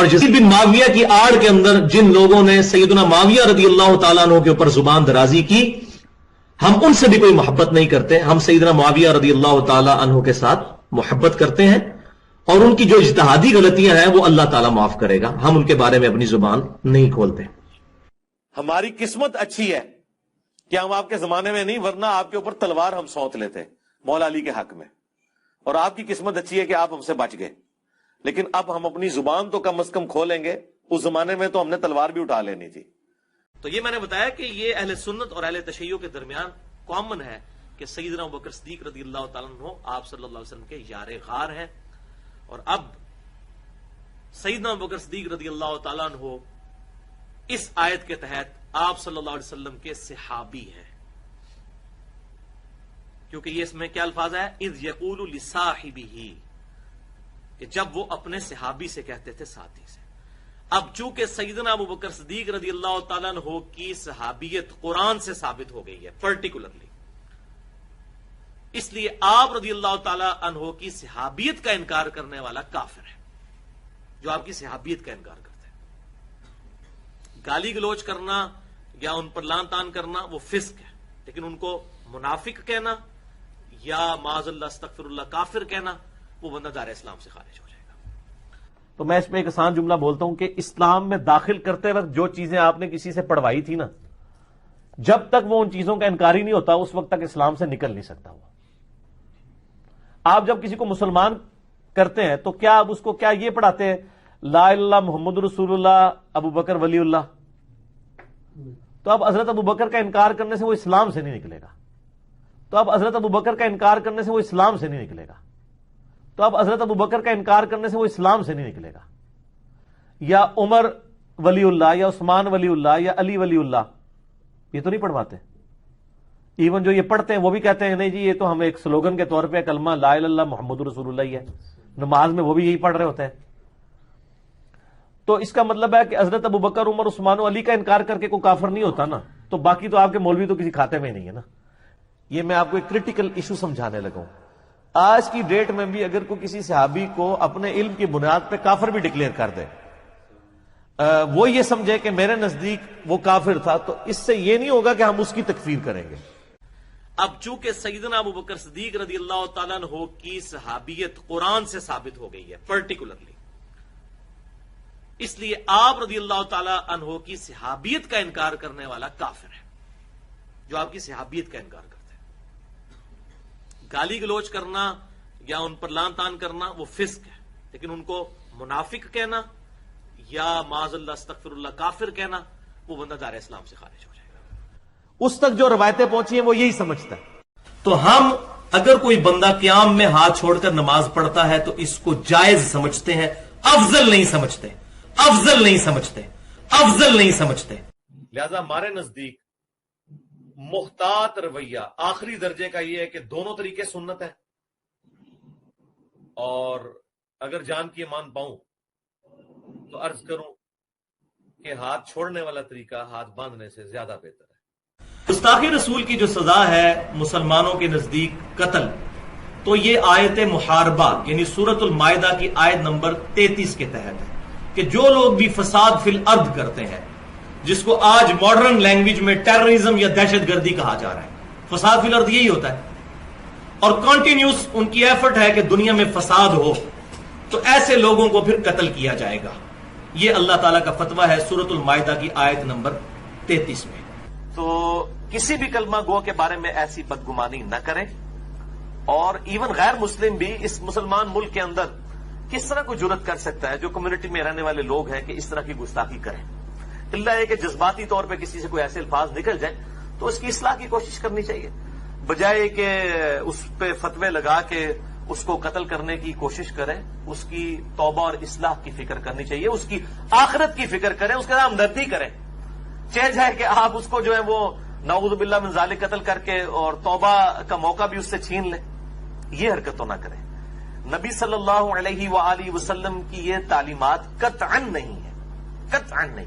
اور یزید بن معاویہ کی آڑ کے اندر جن لوگوں نے سیدنا معاویہ رضی اللہ تعالیٰ عنہ کے اوپر زبان درازی کی، ہم ان سے بھی کوئی محبت نہیں کرتے. ہم سیدنا معاویہ رضی اللہ تعالیٰ عنہ کے ساتھ محبت کرتے ہیں، اور ان کی جو اجتہادی غلطیاں ہیں وہ اللہ تعالیٰ معاف کرے گا. ہم ان کے بارے میں اپنی زبان نہیں کھولتے. ہماری قسمت اچھی ہے کہ ہم آپ کے زمانے میں نہیں، ورنہ آپ کے اوپر تلوار ہم سونت لیتے مولا علی کے حق میں. اور آپ کی قسمت اچھی ہے کہ آپ ہم سے بچ گئے. لیکن اب ہم اپنی زبان تو کم از کم کھولیں گے. اس زمانے میں تو ہم نے تلوار بھی اٹھا لینی تھی. تو یہ میں نے بتایا کہ یہ اہل سنت اور اہل تشیع کے درمیان کامن ہے کہ سیدنا ابوبکر صدیق رضی اللہ تعالیٰ عنہ آپ صلی اللہ علیہ وسلم کے یار غار ہیں. اور اب سیدنا ابوبکر صدیق رضی اللہ تعالیٰ عنہ اس آیت کے تحت آپ صلی اللہ علیہ وسلم کے صحابی ہیں، کیونکہ یہ اس میں کیا الفاظ ہے، اذ یقول لصاحبہ، کہ جب وہ اپنے صحابی سے کہتے تھے، ساتھی سے. اب چونکہ سیدنا ابوبکر صدیق رضی اللہ تعالیٰ عنہ کی صحابیت قرآن سے ثابت ہو گئی ہے پرٹیکولرلی، اس لیے آپ رضی اللہ تعالیٰ عنہ کی صحابیت کا انکار کرنے والا کافر ہے، جو آپ کی صحابیت کا انکار کرتا ہے. گالی گلوچ کرنا یا ان پر لان تان کرنا وہ فسق ہے، لیکن ان کو منافق کہنا یا معاذ اللہ استغفر اللہ کافر کہنا، وہ بندہ دار اسلام سے خارج ہو جائے گا. تو میں اس میں ایک آسان جملہ بولتا ہوں کہ اسلام میں داخل کرتے وقت جو چیزیں آپ نے کسی سے پڑھوائی تھی نا، جب تک وہ ان چیزوں کا انکاری نہیں ہوتا اس وقت تک اسلام سے نکل نہیں سکتا. وہ آپ جب کسی کو مسلمان کرتے ہیں تو کیا آپ اس کو کیا یہ پڑھاتے ہیں لا الہ الا اللہ محمد رسول اللہ ابو بکر ولی اللہ؟ تو اب حضرت ابو بکر کا انکار کرنے سے وہ اسلام سے نہیں نکلے گا. تو اب حضرت ابو بکر کا انکار کرنے سے وہ اسلام سے نہیں نکلے گا. تو اب حضرت ابو بکر کا انکار کرنے سے وہ اسلام سے نہیں نکلے گا. یا عمر ولی اللہ یا عثمان ولی اللہ یا علی ولی اللہ، یہ تو نہیں پڑھواتے. ایون جو یہ پڑھتے ہیں وہ بھی کہتے ہیں نہیں جی یہ تو ہم ایک سلوگن کے طور پہ کلمہ لا الہ الا اللہ محمد رسول اللہ ہی ہے. نماز میں وہ بھی یہی پڑھ رہے ہوتے ہیں. تو اس کا مطلب ہے کہ حضرت ابو بکر عمر عثمان و علی کا انکار کر کے کوئی کافر نہیں ہوتا نا. تو باقی تو آپ کے مولوی تو کسی کھاتے میں نہیں ہے نا. یہ میں آپ کو ایک کریٹیکل ایشو سمجھانے لگا ہوں. آج کی ڈیٹ میں بھی اگر کوئی کسی صحابی کو اپنے علم کی بنیاد پہ کافر بھی ڈکلیئر کر دے، وہ یہ سمجھے کہ میرے نزدیک وہ کافر تھا، تو اس سے یہ نہیں ہوگا کہ ہم اس کی تکفیر کریں گے. اب چونکہ سیدنا ابوبکر صدیق رضی اللہ تعالیٰ عنہ کی صحابیت قرآن سے ثابت ہو گئی ہے پرٹیکولرلی، اس لیے آپ رضی اللہ تعالیٰ عنہ کی صحابیت کا انکار کرنے والا کافر ہے، جو آپ کی صحابیت کا انکار کرتا ہے. گالی گلوچ کرنا یا ان پر لان تان کرنا وہ فسق ہے، لیکن ان کو منافق کہنا یا معاذ اللہ استغفر اللہ کافر کہنا، وہ بندہ دار اسلام سے خارج ہو جائے گا. اس تک جو روایتیں پہنچی ہیں وہ یہی سمجھتا ہے. تو ہم اگر کوئی بندہ قیام میں ہاتھ چھوڑ کر نماز پڑھتا ہے تو اس کو جائز سمجھتے ہیں، افضل نہیں سمجھتے، افضل نہیں سمجھتے، افضل نہیں سمجھتے. لہذا ہمارے نزدیک محتاط رویہ آخری درجے کا یہ ہے کہ دونوں طریقے سنت ہیں، اور اگر جان کی مان پاؤں تو عرض کروں کہ ہاتھ چھوڑنے والا طریقہ ہاتھ باندھنے سے زیادہ بہتر ہے. گستاخی رسول کی جو سزا ہے مسلمانوں کے نزدیک قتل، تو یہ آیت محاربہ یعنی سورۃ المائدہ کی آیت نمبر 33 کے تحت ہے کہ جو لوگ بھی فساد فی الارض کرتے ہیں، جس کو آج ماڈرن لینگویج میں ٹیررزم یا دہشت گردی کہا جا رہا ہے، فساد فی الارض یہی ہوتا ہے، اور کنٹینیوس ان کی ایفرٹ ہے کہ دنیا میں فساد ہو، تو ایسے لوگوں کو پھر قتل کیا جائے گا. یہ اللہ تعالیٰ کا فتویٰ ہے سورۃ المائدہ کی آیت نمبر 33 میں. تو کسی بھی کلمہ گو کے بارے میں ایسی بدگمانی نہ کریں، اور ایون غیر مسلم بھی اس مسلمان ملک کے اندر کس طرح کوئی جرت کر سکتا ہے جو کمیونٹی میں رہنے والے لوگ ہیں کہ اس طرح کی گستاخی کریں. اللہ ہے کہ جذباتی طور پہ کسی سے کوئی ایسے الفاظ نکل جائیں تو اس کی اصلاح کی کوشش کرنی چاہیے، بجائے کہ اس پہ فتوے لگا کے اس کو قتل کرنے کی کوشش کریں. اس کی توبہ اور اصلاح کی فکر کرنی چاہیے، اس کی آخرت کی فکر کریں، اس کے ساتھ ہمدردی کریں. چینج ہے کہ آپ اس کو جو ہے وہ نعوذ باللہ من ذالک قتل کر کے اور توبہ کا موقع بھی اس سے چھین لیں. یہ حرکت تو نہ کریں. نبی صلی اللہ علیہ وآلہ وسلم کی یہ تعلیمات قطعاً نہیں ہے، قطعاً نہیں.